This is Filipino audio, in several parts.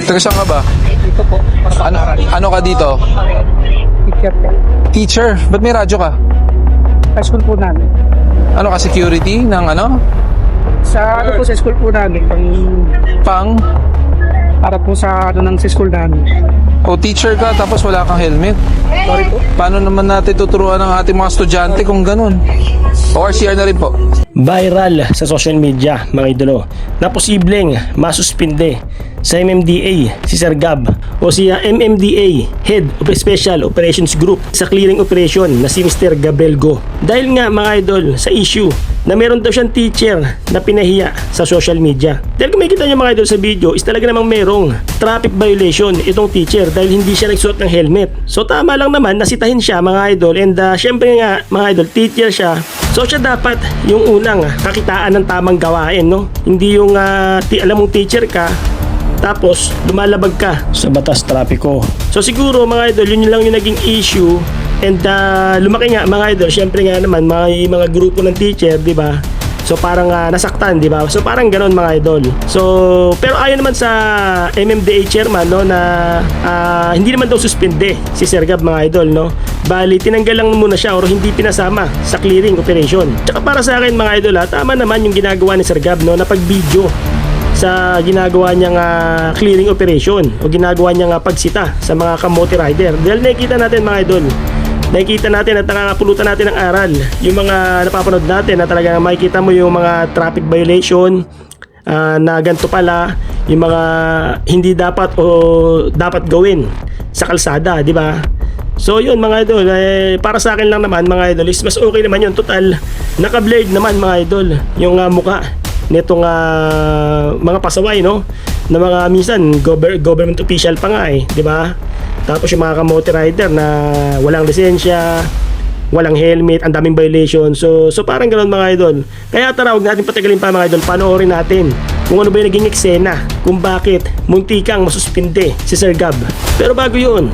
Taga saan ka ba? Dito po, para Ano, pag-aral. ano ka dito? Teacher po. Teacher? Ba't may radyo ka? Sa school po namin. Ano ka, security ng ano? Sa ano po sa school po namin, Pang? para po sa ano ng sa school namin. O teacher ka tapos wala kang helmet? Sorry po. Paano naman natin tuturuan ng ating mga estudyante kung ganun? ORCR na rin po. Viral sa social media mga idolo na posibleng masuspinde sa MMDA si Sir Gab o si MMDA Head of Special Operations Group sa clearing operation na si Mr. Gabriel Go. Dahil nga mga idol sa issue na meron daw siyang teacher na pinahiya sa social media. Dahil kung makikita niyo mga idol sa video is talaga namang merong traffic violation itong teacher dahil hindi siya nagsuot ng helmet. So tama lang naman nasitahin siya mga idol and syempre nga mga idol teacher siya. So siya dapat yung unang kakitaan ng tamang gawain, no? Hindi yung alam mong teacher ka tapos lumalabag ka sa batas trapiko. So siguro mga idol yun lang yung naging issue and lumaki nga mga idol. Syempre nga naman may mga grupo ng teacher, di ba? So parang nasaktan, di ba? So parang ganoon mga idol. So pero ayon naman sa MMDA chairman no na hindi naman daw suspende si Sir Gab mga idol no. Bali tinanggal lang muna siya or hindi pinasama sa clearing operation. Tsaka para sa akin mga idol tama naman yung ginagawa ni Sir Gab no na pag-video sa ginagawa niyang clearing operation o ginagawa niyang pagsita sa mga kamote rider. Dahil nakikita natin mga idol, nakikita natin at nakakapulutan natin ng aral yung mga napapanood natin na talagang makikita mo yung mga traffic violation na ganito pala yung mga hindi dapat o dapat gawin sa kalsada, di ba? So yun mga idol, para sa akin lang naman mga idol is mas okay naman yun. Total, naka-blurred naman mga idol yung muka nitong mga pasaway no na mga minsan government official pa nga di ba? Tapos yung mga kamote rider na walang lisensya, walang helmet, ang daming violation. So parang ganoon mga idol. Kaya tara, huwag natin patagalin pa mga idol. Panoorin natin kung ano ba yung naging eksena, kung bakit muntikang masuspinde si Sir Gab. Pero bago yun,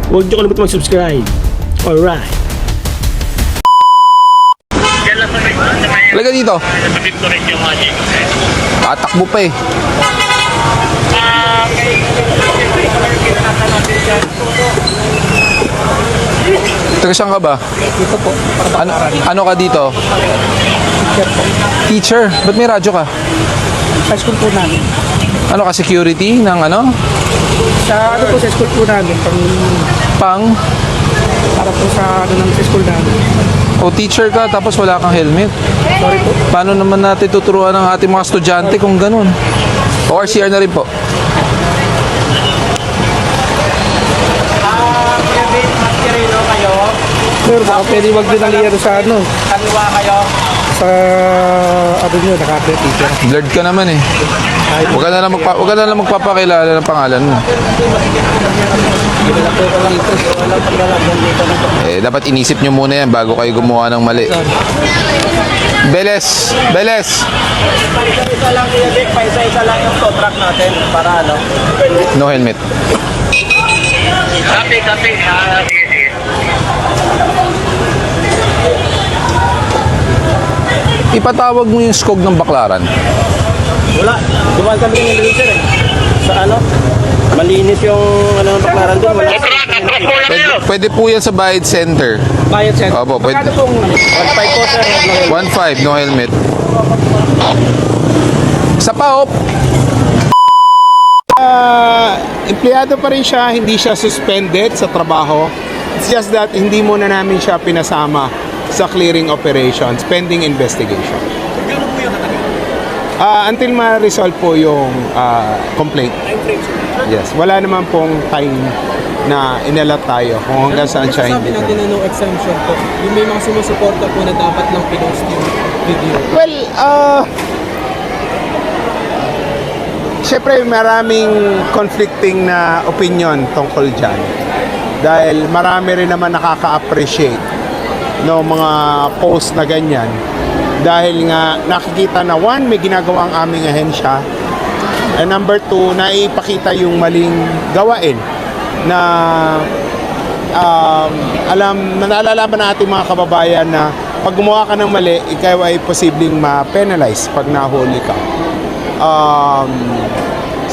huwag niyo kalimutan mag-subscribe. Alright. Laga dito. Tatakbo pa eh. Taga saan ka ba? Dito po, para pag-aral. Ano ka dito? Teacher po. Teacher? Ba't may radyo ka? Sa school po namin. Ano ka, security ng ano? Sa ano po sa school po namin, Pang? para po sa ano ng sa school namin. O teacher ka tapos wala kang helmet? Sorry po. Paano naman natin tuturuan ng ating mga estudyante kung ganun? ORCR na rin po. Sir, baka pwede wag din ang iyaro sa ano. Kaliwa kayo. Sa ano nyo, naka-update teacher. Blurred ka naman eh. Huwag ka na lang magpapakilala ng pangalan mo. Dapat inisip nyo muna yan bago kayo gumawa ng mali. Beles! Beles! Isa lang i-edit, isa lang yung tow truck natin para ano. No helmet. Copy. Sige. Ipatawag mo yung skog ng Baklaran. Wala. Dumaan kami ng laser eh. Sa ano? Malinis yung ano ng Baklaran doon. Wala. Pwede po yan sa Bayad Center. Bayad center. Opo, pwede. Magkano pong 1.5 po sir. 1.5, no helmet. Sa PAOP, Empleyado pa rin siya, hindi siya suspended sa trabaho. It's just that hindi muna namin siya pinasama sa clearing operations pending investigation. Until ma-resolve po yung complaint. Yes, wala naman pong time na inalat tayo kung hanggang saan siya Sabi hindi. natin na no exemption po. Yung may mga sumusuporta po na dapat lang pinost yung video. Well, syempre maraming conflicting na opinion tungkol dyan. Dahil marami rin naman nakaka-appreciate no mga post na ganyan. Dahil nga nakikita na one, may ginagawa ang aming ahensya. And number two, naipakita yung maling gawain na nalalaman na ating mga kababayan na pag gumawa ka ng mali, ikaw ay posibleng ma-penalize pag nahuli ka.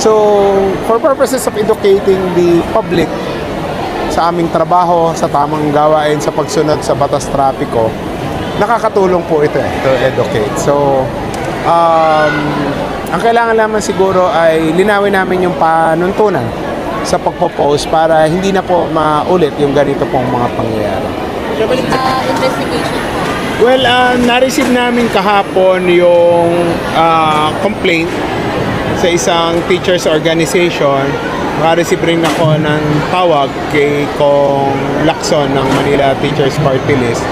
So, for purposes of educating the public sa aming trabaho, sa tamang gawain, sa pagsunod sa batas trapiko, nakakatulong po ito to educate. So, ang kailangan naman siguro ay linawin namin yung panuntunan sa pagpo-post para hindi na po maulit yung ganito pong mga pangyayari. Investigation po. Well, na-receive namin kahapon yung complaint sa isang teachers organization. Naka-receive rin ako ng tawag kay Kong Lacson ng Manila Teachers Party List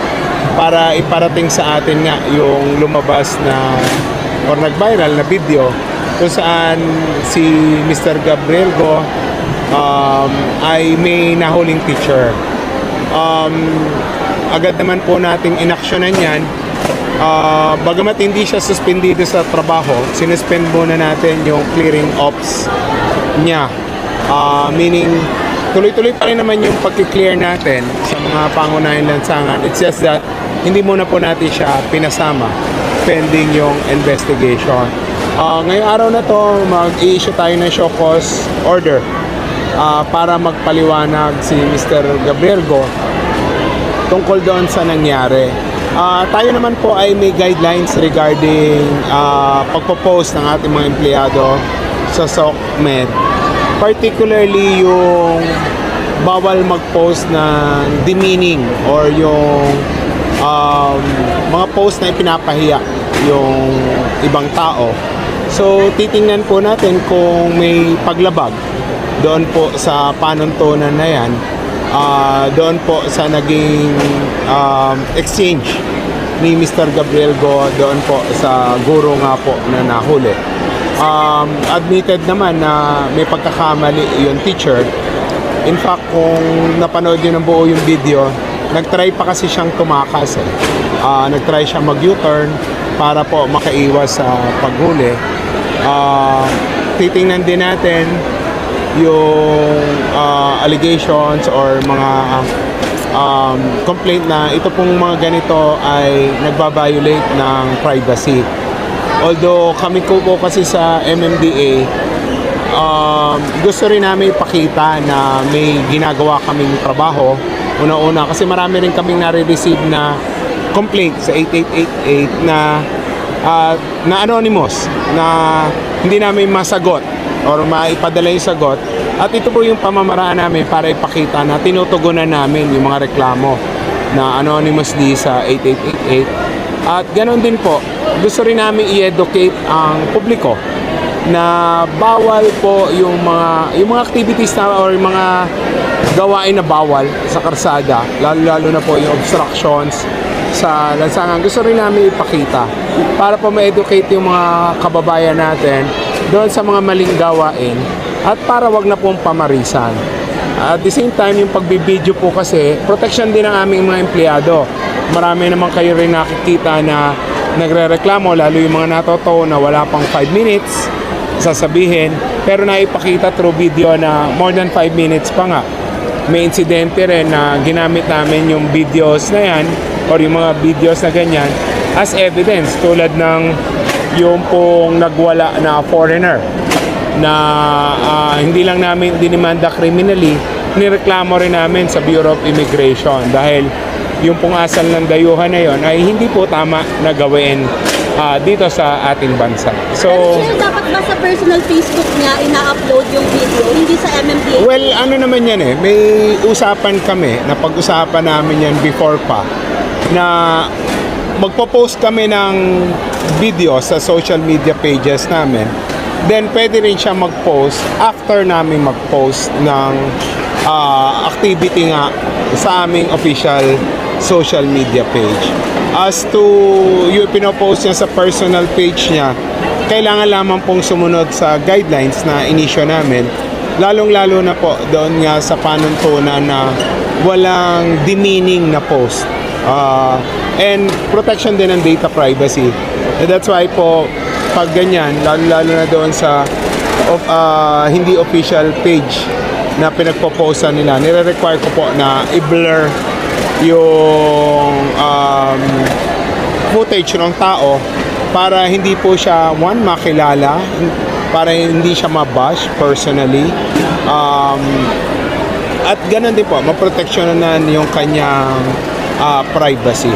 para iparating sa atin nga yung lumabas na or nag-viral na video kung saan si Mr. Gabriel Go ay may nahuling teacher. Agad naman po nating inaksyonan yan. Bagamat hindi siya suspendido sa trabaho, sinuspend muna natin yung clearing ops niya. Meaning, tuloy-tuloy pa rin naman yung pag-clear natin sa mga pangunahing lansangan. It's just that hindi muna po natin siya pinasama pending yung investigation. Ngayong araw na to, mag-i-issue tayo ng show cause order para magpaliwanag si Mr. Gabriel Go tungkol doon sa nangyari. Tayo naman po ay may guidelines regarding pagpo-post ng ating mga empleyado sa SOCMED. Particularly yung bawal mag-post ng demeaning or yung mga post na ipinapahiya yung ibang tao. So, titingnan po natin kung may paglabag doon po sa panuntunan na yan, doon po sa naging exchange ni Mr. Gabriel Go doon po sa guro nga po na nahuli. Admitted naman na may pagkakamali yung teacher. In fact, kung napanood nyo ng buo yung video, nagtry pa kasi siyang tumakas. Nagtry siya mag-U-turn para po makaiwas sa paghuli. Titingnan din natin yung allegations or mga complaint na ito pong mga ganito ay nagbabiolate ng privacy. Although kami po kasi sa MMDA, gusto rin namin ipakita na may ginagawa kaming trabaho. Una-una kasi marami rin kaming nare-receive na complaint sa 8888 na anonymous, na hindi namin masagot or maipadala yung sagot. At ito po yung pamamaraan namin para ipakita na tinutugunan namin yung mga reklamo na anonymously sa 8888. At ganoon din po, gusto rin namin i-educate ang publiko na bawal po yung mga activities na or yung mga gawain na bawal sa karsada, lalo na po yung obstructions sa lansangan. Gusto rin namin ipakita para po ma-educate yung mga kababayan natin doon sa mga maling gawain at para wag na pong pamarisan. At the same time, yung pagbibideo po kasi, protection din ng aming mga empleyado. Marami naman kayo rin nakikita na nagre-reklamo, lalo yung mga natotoo na wala pang 5 minutes, sasabihin, pero naipakita through video na more than 5 minutes pa nga. May insidente rin na ginamit namin yung videos na yan or yung mga videos na ganyan as evidence, tulad ng yung pong nagwala na foreigner na hindi lang namin dinimanda criminally, nireklamo rin namin sa Bureau of Immigration dahil yung pong asal ng dayuhan na yon ay hindi po tama na gawin dito sa ating bansa. So, Sir, dapat ba sa personal Facebook niya ina-upload yung video, hindi sa MMDA? well, ano naman yan may usapan kami, na pag-usapan namin yan before pa, na magpo-post kami ng video sa social media pages namin. Then, pwede rin siya mag-post after namin mag-post ng activity nga sa aming official social media page. As to yung pinopost niya sa personal page niya, kailangan lamang pong sumunod sa guidelines na inisyo namin, lalong-lalo na po doon nga sa panuntunan na walang demeaning na post. And protection din ng data privacy. And that's why po, pag ganyan, lalo na doon sa hindi official page na pinagpo-posta nila, nire-require ko po na i-blur yung footage ng tao para hindi po siya makilala, para hindi siya mabash personally. At ganun din po, maproteksyonan yung kanyang privacy.